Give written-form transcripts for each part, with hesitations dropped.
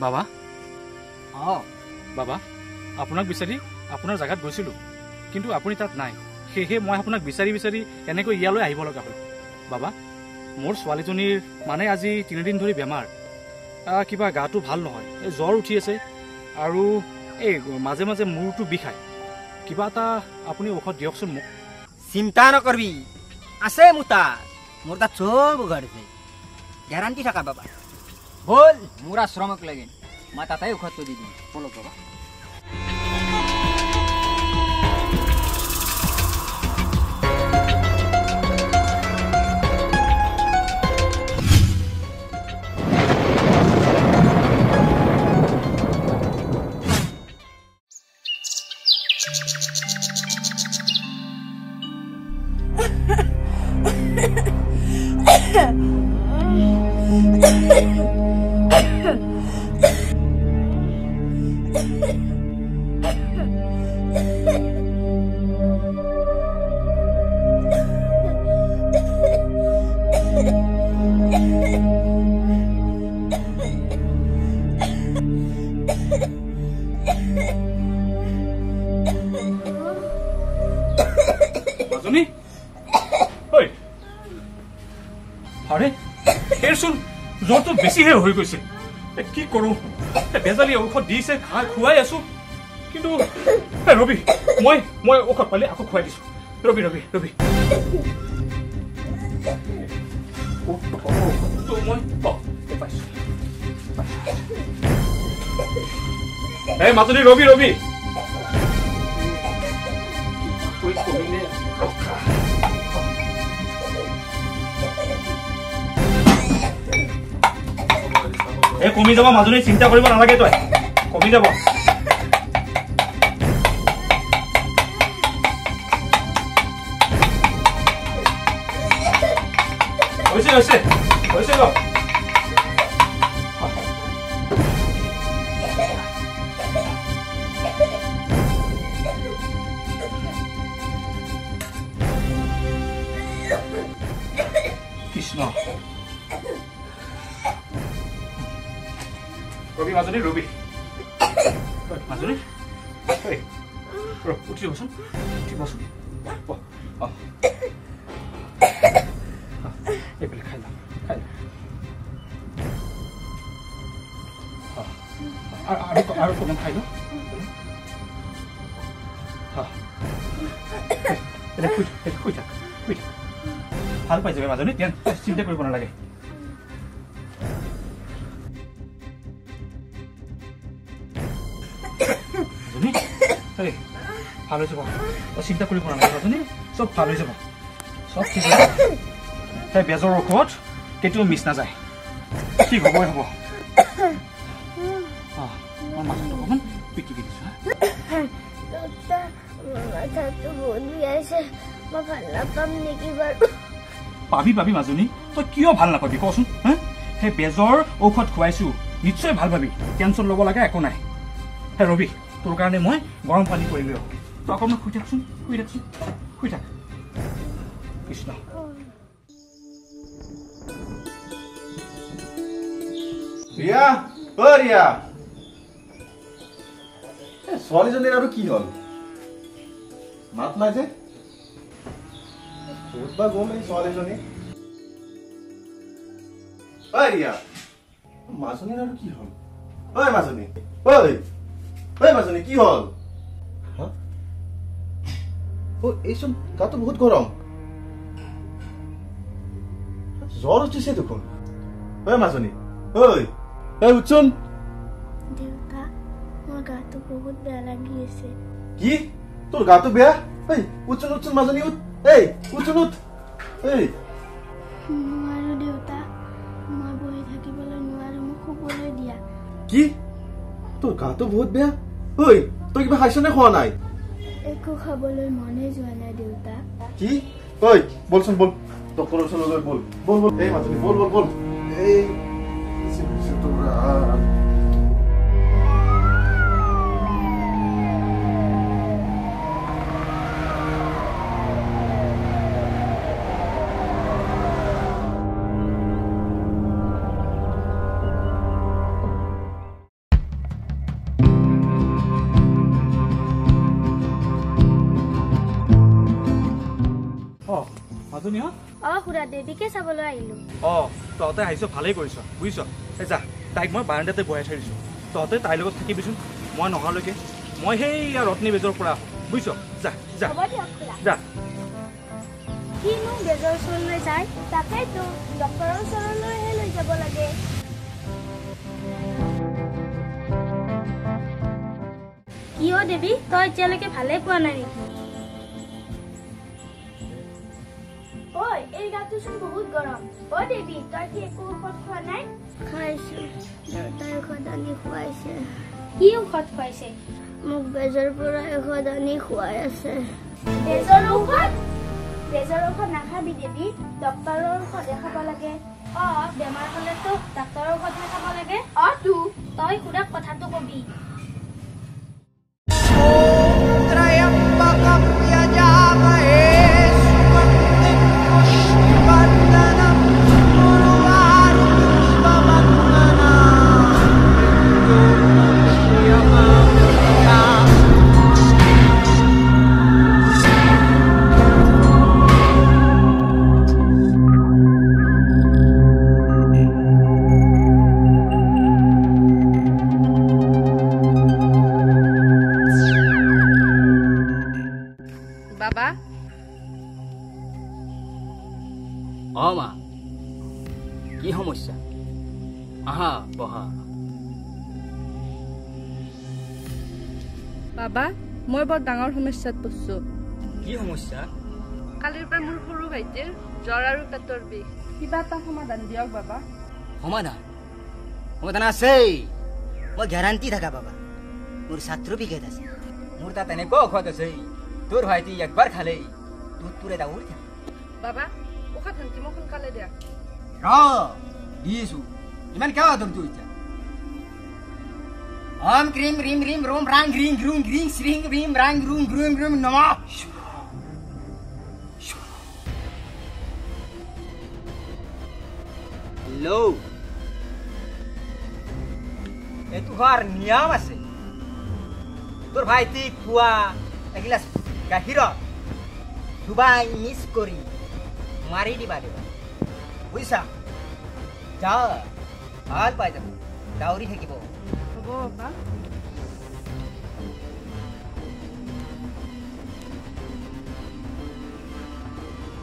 বাবা অঁ বাবা আপোনাক বিচাৰি আপোনাৰ জাগাত গৈছিলোঁ কিন্তু আপুনি তাত নাই সেয়েহে মই আপোনাক বিচাৰি বিচাৰি এনেকৈ ইয়ালৈ আহিব লগা হ'ল বাবা মোৰ ছোৱালীজনীৰ মানে আজি 3 দিন ধৰি বেমাৰ কিবা গাটো ভাল নহয় জ্বৰ উঠি আছে আৰু এই মাজে মাজে মূৰটো বিষায় কিবা এটা আপুনি ঔষধ দিয়কচোন মোক চিন্তা নকৰবি আছে মোৰ তাত চব ঔষধ আছে গ্যাৰাণ্টি থাকা বাবা বল মোৰ আশ্ৰমক লাগে মই তাতে ঔষধটো দি দিম বলক বাবা মাজনী ঐ আৰে এৰচোন জ্বৰটো বেছিহে হৈ গৈছে কি কৰোঁ বেজালি ঔষধ দিছে খুৱাই আছো কিন্তু ৰবি মই ঔষধ পালে আকৌ খুৱাই দিছো ৰবি ৰবি ৰবি মই মাজনী ৰবি ৰবি কমি যাব মাজনী চিন্তা কৰিব নালাগে তই কমি যাব হৈছে হৈছে হৈছে গ কৃষ্ণ ৰবি মাজনী ৰবি মাজনী উঠিবচোন উঠিবচোন এইবিলাক খাই লওঁ খাই আৰু অকণমান খাই লওঁ শুই থাক ভাল পাই যাবে মাজনী চিন্তা কৰিব নালাগে ভাল হৈ যাব চিন্তা কৰিব নালাগে মাজনী চব ভাল হৈ যাব চব ঠিক হৈ যাব তাই বেজৰ ঔষধ কেতিয়াও মিছ নাযায় ঠিক হ'বই হ'ব মই মাথাটো অকণমান পিটিকি দিছোঁ পাবি পাবি মাজনী তই কিয় ভাল নাপাবি কচোন হা সেই বেজৰ ঔষধ খুৱাইছো নিশ্চয় ভাল পাবি টেনশ্যন ল'ব লাগে একো নাই হে ৰবি তোৰ কাৰণে মই গৰম পানী কৰি লৈ তই অকণমান শুই থাকচোন শুই থাক কৃষ্ণ ৰিয়া অ ৰিয়া ছোৱালীজনীৰ আৰু কি হ'ল মাত নাই যে ক'ত বা গ'ল এই ছোৱালীজনী ঐ ৰিয়া মাজনীৰ আৰু কি হ'ল ঐ মাজনী ঐ মাজনী কি হ'ল এইচোন গাটো বহুত গৰম জ্বৰ উঠিছে দেখোন ঐ মাজনী উঠচোন দেউতা মোৰ গাটো বহুত বেয়া লাগি আছে কি তোৰ গাটো বেয়া উঠচোন মাজনী উঠচোন নোৱাৰো দেউতা মই বহি থাকিবলৈ নোৱাৰো মোক শুবলৈ দিয়া কি তোৰ গাটো বহুত বেয়া তই কিবা খাইছ নে খোৱা নাই একো খাবলৈ মনে যোৱা নাই দেউতা কি বলচোন বল ডক্টৰৰ ওচৰলৈ বল এই মাজনী বল এই মাজনী হা খুৰা দেৱীকে চাবলৈ আহিলো তহঁতে আহিছ ভালেই কৰিছ বুজিছ যা তাইক মই বাৰাণ্ডাতে বহাই থৈ দিছোঁ তহঁতে তাইৰ লগত থাকিবিচোন মই নহালৈকে মই সেই ৰত্নী বেজৰ পৰা বুজিছ যা যা হ'ব দিয়ক খুৰা যা কিনো বেজৰ ওচৰলৈ যায় তাকেইতো ডক্তৰৰ ওচৰলৈহে লৈ যাব লাগে কিয় দেৱী তই এতিয়ালৈকে ভালে পোৱা নাই নেকি ঐ এই গাটোচোন বহুত গৰম দেৱী তই কি একো ঔষধ খোৱা নাই খাইছো দেউতাই ঔষধ আনি খুৱাইছে কি ঔষধ খুৱাইছে মোক বেজৰ পৰা ঔষধ আনি খুৱাই আছে বেজৰ ঔষধ নাখাবি দেৱী ডক্তৰৰ ঔষধে খাব লাগে বেমাৰ হলেতো ডাক্তৰৰ ঔষধহে খাব লাগে তই খুৰাক কথাটো কবি মা কি সমস্যা আহা বহা বাবা মই বৰ ডাঙৰ সমস্যাত পড়ছো কি সমস্যা কালিৰ পৰা মোৰ সৰু ভাইটিৰ জ্বৰ আৰু পেটৰ বিষ কিবা এটা সমাধান দিয়ক বাবা সমাধান আছে মই গ্যাৰান্টি থাকা বাবা মোৰ ছাত্ৰবিকেট আছে মোৰ তাত এনেকুৱা ঔষধ আছে তোৰ ভাইটি একবাৰ খালেই তোৰে দাউৰি থাকে বাবা ঔষধ শান্তি মোক সোনকালে দিয়া দিছো ইমান কিয় আদৰটো এতিয়া ওম ক্ৰীম ৰিম ৰিম ৰোম ৰাং গ্ৰিং গ্ৰুং গ্ৰিং শ্ৰিং ৰিম ৰাং গ্ৰুং গ্ৰুং গ্ৰুং নমঃ লো এইটো হোৱাৰ নিয়ম আছে তোৰ ভাইটি খোৱা এগিলাচ গাখীৰত ডুবাই মিক্স কৰি মাৰি দিবা দেবা বুজিছা যা ভাল পাই যাব দাউৰি থাকিব হ'ব বাবা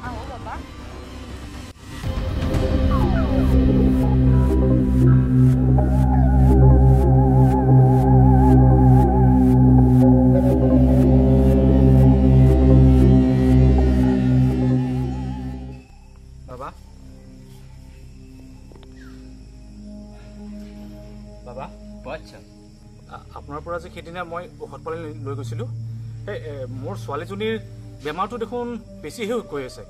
আহো বাবা বাবা আচ্ছা আপোনাৰ পৰা যে সেইদিনা মই ঔষধ পালি লৈ গৈছিলোঁ মোৰ ছোৱালীজনীৰ বেমাৰটো দেখোন বেছিহে গৈ আছে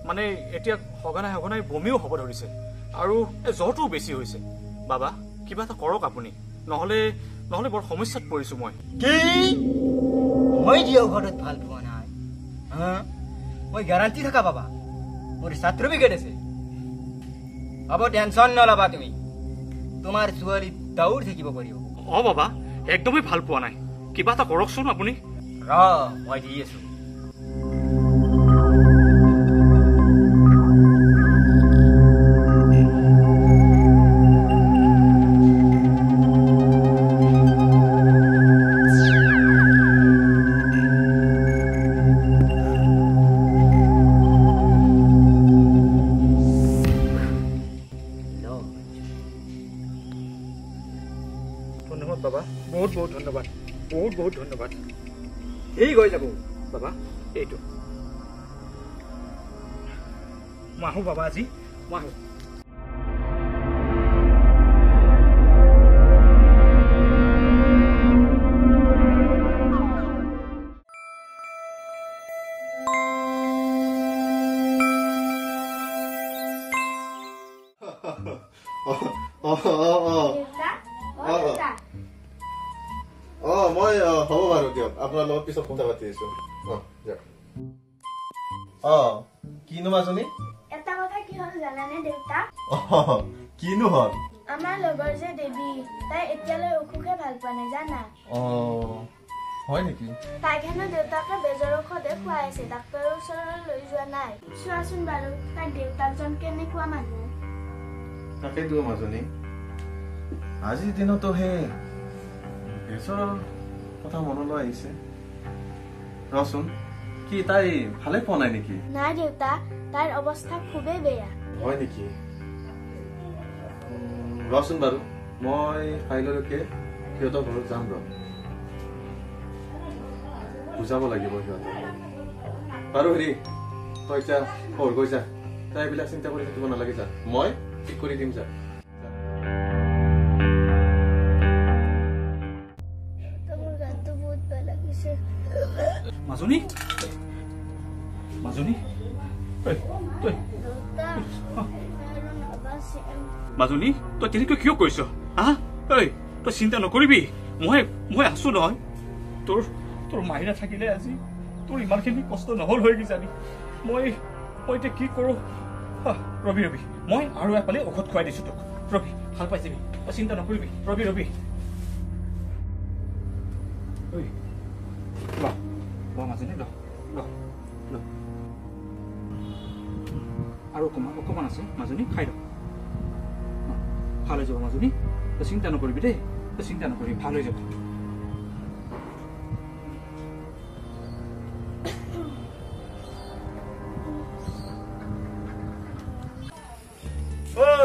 মানে এতিয়া সঘনাই সঘনাই বমিও হ'ব ধৰিছে আৰু জ্বৰটোও বেছি হৈছে বাবা কিবা এটা কৰক আপুনি নহ'লে বৰ সমস্যাত পৰিছোঁ মই দিয়া ঔষধত ভাল পোৱা নাই মই গ্যাৰান্টি থাকা বাবা মোৰ ছাত্ৰবিকেট আছে হ'ব টেনশ্যন নল'বা তুমি তোমাৰ ছোৱালী দাউৰি থাকিব পাৰিব বাবা একদমেই ভাল পোৱা নাই কিবা এটা কৰকচোন আপুনি মই দি আছো ধন্যবাদ বাবা বহুত বহুত ধন্যবাদ বহুত বহুত ধন্যবাদ ঠিক হৈ যাব বাবা এইটো মই আহোঁ বাবা আজি মই আহোঁ মই হ'ব বাৰু দিয়ক আপোনাৰ লগত পিছত কথা পাতি আছো কিনো মাজনী এটা কথা কি হ'ল জানানে দেউতা কিনো হ'ল আমাৰ লগৰ যে দেৱী তাই এতিয়ালৈ অসুখে ভাল পোৱা নাই জানা হয় নেকি? তাইক হেনো দেউতাকে বেজৰ ঔষধে খুৱাই আছে, ডাক্তৰৰ ওচৰলৈ লৈ যোৱা নাই। চোৱাচোন বাৰু তাইৰ দেউতাকজন কেনেকুৱা মানুহ। তাকেইতো মাজনী, আজিৰ দিনতো সেই বেজৰ কথা মনলৈ আহিছে। ৰচোন, কি তাই ভালে পোৱা নাই নেকি? নাই দেউতা, তাইৰ অৱস্থা খুবেই বেয়া। হয় নেকি? ৰচোন বাৰু, মই কাইলৈকে সিহঁতৰ ঘৰত যাম ৰ, বুজাব লাগিব সিহঁতক। বাৰু হেৰি, তই এতিয়া ঘৰ গৈ যা, তাই এইবিলাক চিন্তা কৰি থাকিব নালাগে, যা, মই ঠিক কৰি দিম, যা। মোৰ গাটো বহুত বেয়া লাগিছে। মাজনী, মাজনী, ঐ, তই দেউতা, আৰু নাবাচিম। মাজনী, তই তেনেকৈ কিয় কৰিছ? হা, ঐ, তই চিন্তা নকৰিবি, মই আছো নহয়। তোৰ মাহী নাথাকিলে আজি তোৰ ইমানখিনি কষ্ট নহল হৈ কিজানি। মই এতিয়া কি কৰো? ৰবি, মই আৰু এফালে ঔষধ খুৱাই দিছো তোক। ৰবি, ভাল পাই যাবি, তই চিন্তা নকৰিবি। ৰবি, ঐ, মাজনী, ল আৰু অকমান আছে মাজনী, খাই ল, ভাল হৈ যাব মাজনী। তই চিন্তা নকৰিবি দেই, তই চিন্তা নকৰিবি, ভাল হৈ যাব।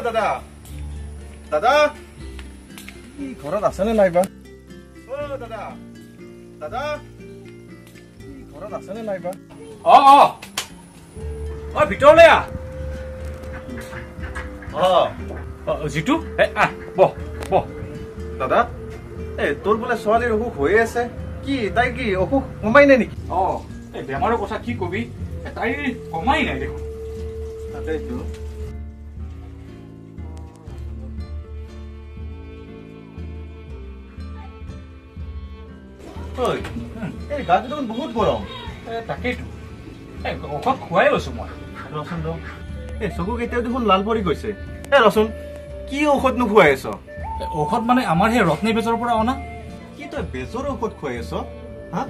দাদা, দাদা, ই ঘৰত আছেনে নাইবা? দাদা, দাদা, ই ঘৰত আছেনে নাইবা? ভিতৰলৈ জিতু, বহ। দাদা, তোৰ বোলে ছোৱালীৰ অসুখ হৈয়ে আছে, কি তাই কি অসুখ কমাই নাই নেকি? এই বেমাৰৰ কথা কি কবি, তাইৰ কমাই নাই দেখোন। তাকেইতো। এই গাটো দেখোন বহুত গৰম। তাকেইতো, ঔষধ খুৱাই লৈছো মই। ৰচোন ৰ, এই চকু কেতিয়াও দেখোন লাল পৰি গৈছে। ৰচোন, কি ঔষধ নো খুৱাই আছ? ঔষধ মানে আমাৰ সেই ৰত্নী বেজৰ পৰা অনা। কি তই বেজৰ ঔষধ খুৱাই আছ? হা,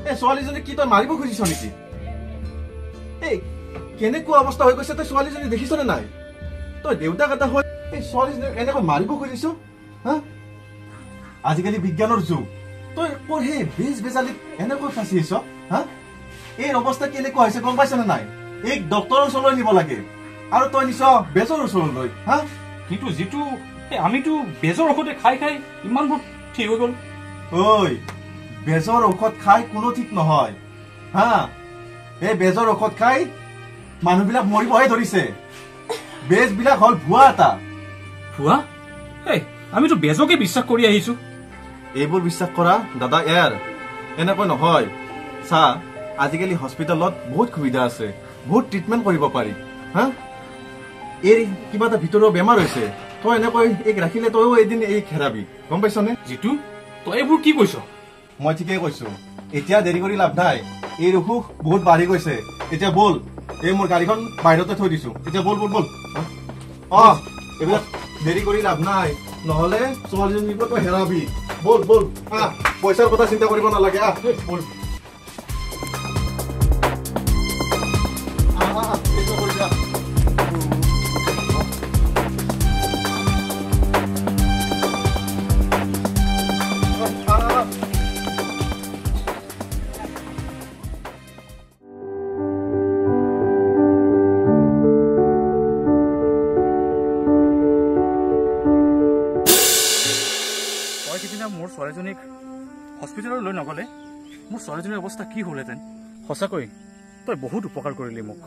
এই ছোৱালীজনী কি তই মাৰিব খুজিছ নেকি? এই কেনেকুৱা অৱস্থা হৈ গৈছে, তই ছোৱালীজনী দেখিছনে নাই? তই দেউতাক এটা হৈ এই ছোৱালীজনীক এনেকৈ মাৰিব খুজিছ? হা, আজিকালি বিজ্ঞানৰ যুগ, তই কৰ সেই বেজ বেজালিত এনেকৈ ফাঁচি আছ? হা, এই অৱস্থা কেনেকুৱা হৈছে গম পাইছনে নাই? এই ডক্তৰৰ ওচৰলৈ নিব লাগে, আৰু তই নিছ বেজৰ ওচৰলৈ। হা, কিন্তু যিটো আমিতো বেজৰ ঔষধে খাই ইমানবোৰ ঠিক হৈ গ'ল। ঐ, বেজৰ ঔষধ খাই কোনো ঠিক নহয়। হা, এই বেজৰ ঔষধ খাই মানুহবিলাক মৰিবহে ধৰিছে। বেজবিলাক হল ভুৱা এটা। ভুৱা? আমিতো বেজকে বিশ্বাস কৰি আহিছো। এইবোৰ বিশ্বাস কৰা দাদা ইয়াৰ এনেকৈ নহয়। চা, আজিকালি হস্পিটেলত বহুত সুবিধা আছে, বহুত ট্ৰিটমেণ্ট কৰিব পাৰি। হা, এই কিবা এটা ভিতৰৰ বেমাৰ হৈছে, তই এনেকৈ এইক ৰাখিলে তইও এদিন এই হেৰাবি, গম পাইছনে? জিতু, তই এইবোৰ কি কৈছ? মই ঠিকেই কৈছো। এতিয়া দেৰি কৰি লাভ নাই, এই অসুখ বহুত বাঢ়ি গৈছে। এতিয়া বল, এই মোৰ গাড়ীখন বাহিৰতে থৈ দিছো, এতিয়া বল। এইবিলাক দেৰি কৰি লাভ নাই, নহলে ছোৱালীজনীক তই হেৰাবি। বল, পইচাৰ কথা চিন্তা কৰিব নালাগে। বল। মোৰ ছোৱালীজনীক হস্পিটেললৈ লৈ নগলে মোৰ ছোৱালীজনীৰ অৱস্থা কি হ'লহেঁতেন। সঁচাকৈ তই বহুত উপকাৰ কৰিলি মোক।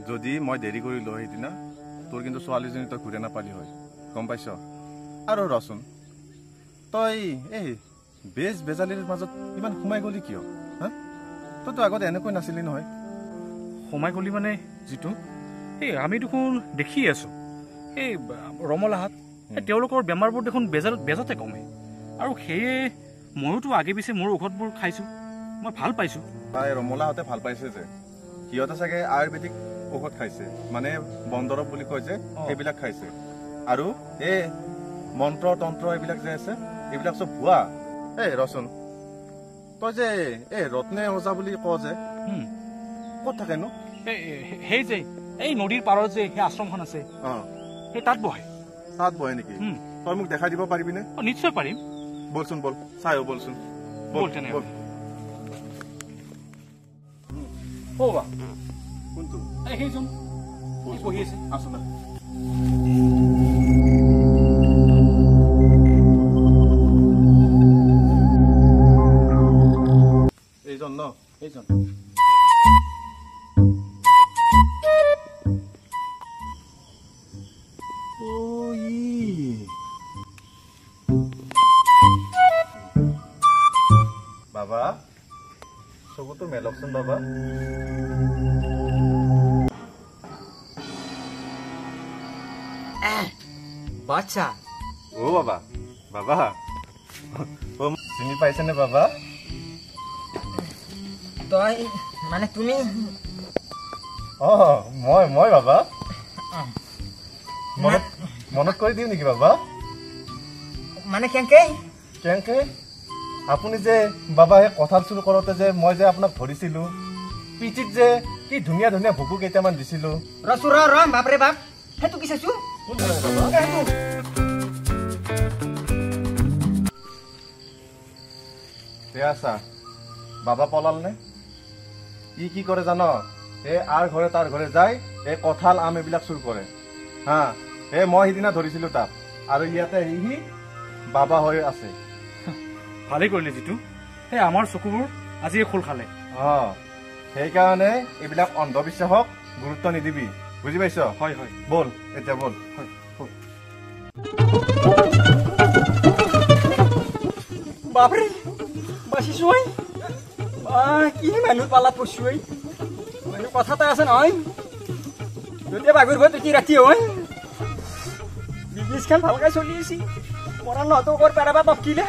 যদি মই দেৰি কৰিলো সেইদিনা, তোৰ কিন্তু ছোৱালীজনী তই ঘূৰে নাপালি হয়, গম পাইছ? আৰু ৰচোন, তই এই বেজ বেজালিৰ মাজত ইমান সোমাই গলি কিয়? হা, তইতো আগতে এনেকৈ নাছিলি নহয়। সোমাই গলি মানে যিটো আমি দেখোন দেখি আছো, এই ৰমলাহাত তেওঁলোকৰ বেমাৰবোৰ দেখোন বেজতে কমে, আৰু সেয়ে ময়োতো আগে পিছে মোৰ ঔষধবোৰ খাইছো, মই ভাল পাইছো। তাই ৰমলাহঁতে ভাল পাইছে যে সিহঁতে চাগে আয়ুৰ্বেদিক ঔষধ খাইছে, মানে বনদৰৱ বুলি কয় যে, সেইবিলাক খাইছে। আৰু এই মন্ত্ৰ তন্ত্ৰ এইবিলাক যে আছে, এইবিলাক চব ভুৱা। ৰচোন, তই যে এই ৰত্নে ওজা বুলি ক যে ক'ত থাকেনো? সেই যে এই নদীৰ পাৰত যে সেই আশ্ৰমখন আছে সেই তাত বহে। তাত বহে নেকি? তই মোক দেখাই দিব পাৰিবিনে? নিশ্চয় পাৰিম। বলচোন বল, চাই বলচোন। বল তেনে কোনটো? সেইজন বহি আছে। আছো দে। এইজন ন? এইজন বাবা চকুটো মেলকচোন বাবা। বাচ্চা ও বাবা, বাবা ও চিনি পাইছেনে বাবা? তই মানে তুমি? মই বাবা। মনত কৰি দিওঁ নেকি বাবা? মানে কেনেকে? কেনেকে? আপুনি যে বাবা সেই কঁঠাল চুৰ কৰোঁতে যে মই যে আপোনাক ধৰিছিলো, পিঠিত যে কি ধুনীয়া ধুনীয়া ভুকু কেইটামান দিছিলো। ৰচো ৰ বাপৰে বাপ, সেইটো কি চাইছো? চা বাবা পলাল নে? কি কৰে জান? এই আৰ ঘৰে তাৰ ঘৰে যায় এই কঁঠাল আম এইবিলাক চুৰ কৰে। হা মই সিদিনা ধৰিছিলো তাক, আৰু ইয়াতে সি বাবা হৈ আছে। ভালেই কৰিলে যিটো, সেই আমাৰ চকুবোৰ আজি খোল খালে। সেইকাৰণে এইবিলাক অন্ধবিশ্বাসক গুৰুত্ব নিদিবি, বুজি পাইছ? হয় হয়, বল এতিয়া বল। হয় বাপৰে বাচিছো কি মানুহ পালাত পৰছো মানুহ কথা এটা আছে নহয়, যেতিয়া বাগৰিব তেতিয়া ৰাতি হয়। বিজনেছখন ভালকৈ চলি আছে, মৰাণ নহতো কৰ পেৰাবা টপকিলে।